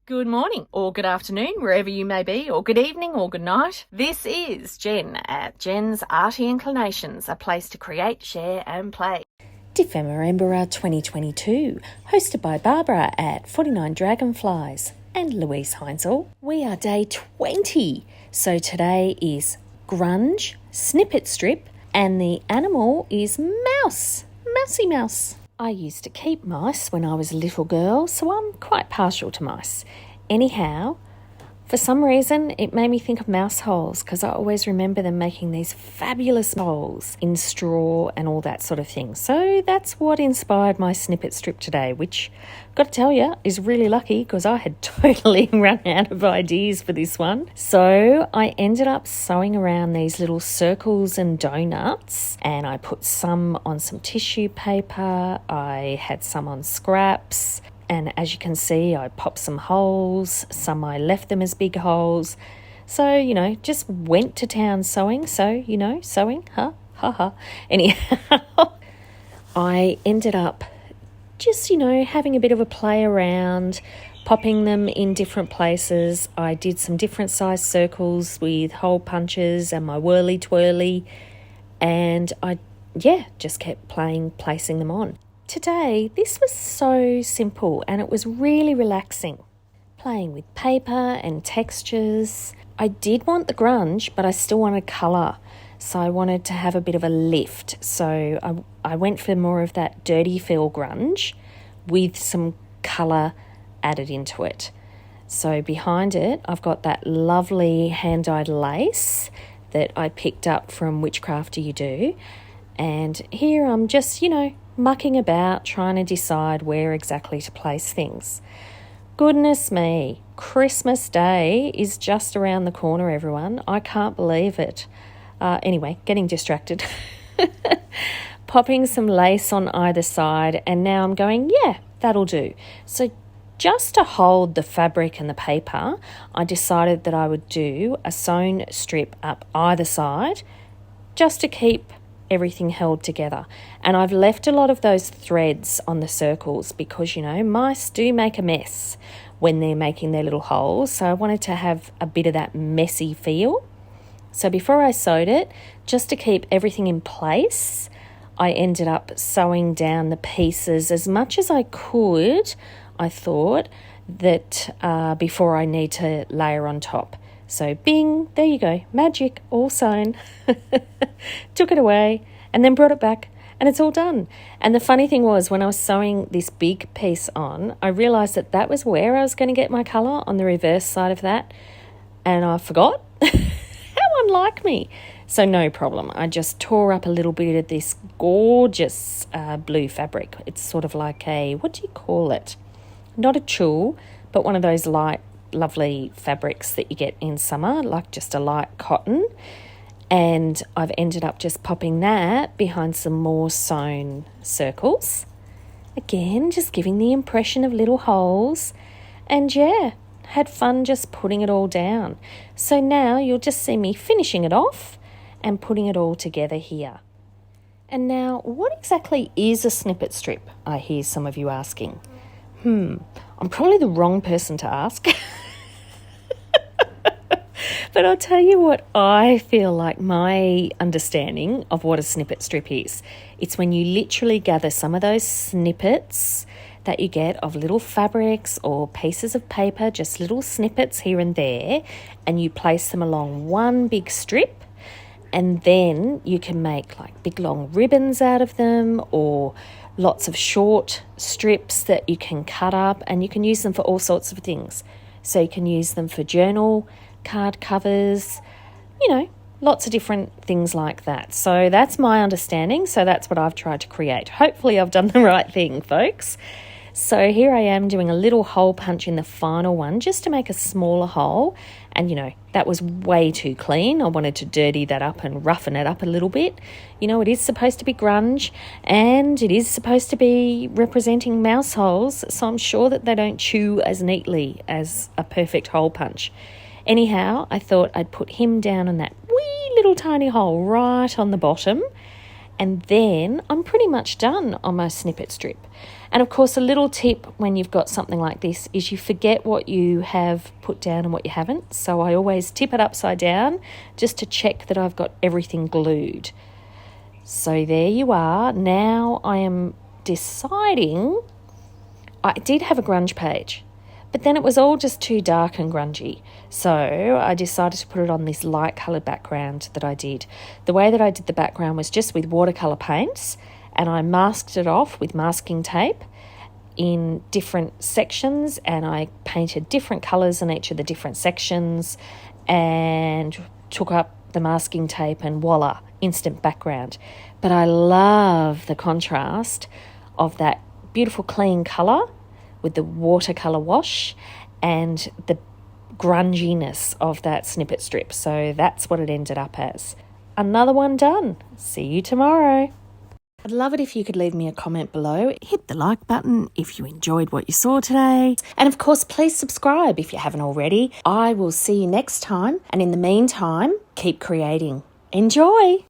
Good morning, or good afternoon, wherever you may be, or good evening, or good night. This is Jen at JensArtyInclinations, a place to create, share, and play. DEPHEMEREMBER 2022, hosted by Barbara at 49 Dragonflies and Luise Heinzl. We are day 20, so today is grunge, snippet strip, and the animal is mouse, mousy mouse. I used to keep mice when I was a little girl, so I'm quite partial to mice. Anyhow, for some reason, it made me think of mouse holes because I always remember them making these fabulous holes in straw and all that sort of thing. So that's what inspired my snippet strip today, which, got to tell you, is really lucky because I had totally run out of ideas for this one. So I ended up sewing around these little circles and donuts, and I put some on some tissue paper. I had some on scraps. And as you can see, I popped some holes, some I left them as big holes. So, just went to town sewing. So, sewing, Anyhow, I ended up just, having a bit of a play around, popping them in different places. I did some different size circles with hole punches and my whirly twirly. And I just kept placing them on. Today, this was so simple and it was really relaxing. Playing with paper and textures. I did want the grunge, but I still wanted colour. So I wanted to have a bit of a lift. So I went for more of that dirty feel grunge with some colour added into it. So behind it, I've got that lovely hand-dyed lace that I picked up from Which Craft Do You Do. And here I'm just, mucking about, trying to decide where exactly to place things. Goodness me, Christmas Day is just around the corner, everyone. I can't believe it. Anyway, getting distracted. Popping some lace on either side, and now I'm going, that'll do. So just to hold the fabric and the paper, I decided that I would do a sewn strip up either side just to keep everything held together. And I've left a lot of those threads on the circles because, mice do make a mess when they're making their little holes. So I wanted to have a bit of that messy feel. So before I sewed it, just to keep everything in place, I ended up sewing down the pieces as much as I could, I thought, that before I need to layer on top. So bing, there you go, magic, all sewn. Took it away and then brought it back and it's all done. And the funny thing was, when I was sewing this big piece on, I realised that was where I was going to get my colour, on the reverse side of that, and I forgot. How unlike me. So no problem. I just tore up a little bit of this gorgeous blue fabric. It's sort of like what do you call it? Not a tulle, but one of those light, lovely fabrics that you get in summer, like just a light cotton. And I've ended up just popping that behind some more sewn circles. Again, just giving the impression of little holes. And had fun just putting it all down. So now you'll just see me finishing it off and putting it all together here. And now, what exactly is a snippet strip? I hear some of you asking. I'm probably the wrong person to ask. But I'll tell you what I feel like my understanding of what a snippet strip is. It's when you literally gather some of those snippets that you get of little fabrics or pieces of paper, just little snippets here and there, and you place them along one big strip, and then you can make like big long ribbons out of them, or lots of short strips that you can cut up, and you can use them for all sorts of things. So you can use them for journal card covers, lots of different things like that. So that's my understanding. So that's what I've tried to create. Hopefully I've done the right thing, folks. So here I am doing a little hole punch in the final one just to make a smaller hole. And, that was way too clean. I wanted to dirty that up and roughen it up a little bit. It is supposed to be grunge and it is supposed to be representing mouse holes. So I'm sure that they don't chew as neatly as a perfect hole punch. Anyhow, I thought I'd put him down in that wee little tiny hole right on the bottom. and then I'm pretty much done on my snippet strip. And of course, a little tip when you've got something like this is you forget what you have put down and what you haven't. So I always tip it upside down just to check that I've got everything glued. So there you are. Now I am deciding, I did have a grunge page, but then it was all just too dark and grungy. So I decided to put it on this light coloured background that I did. The way that I did the background was just with watercolour paints, and I masked it off with masking tape in different sections, and I painted different colours in each of the different sections and took up the masking tape and voila, instant background. But I love the contrast of that beautiful clean colour with the watercolour wash and the grunginess of that snippet strip. So that's what it ended up as. Another one done. See you tomorrow. I'd love it if you could leave me a comment below. Hit the like button if you enjoyed what you saw today. And of course, please subscribe if you haven't already. I will see you next time. And in the meantime, keep creating. Enjoy!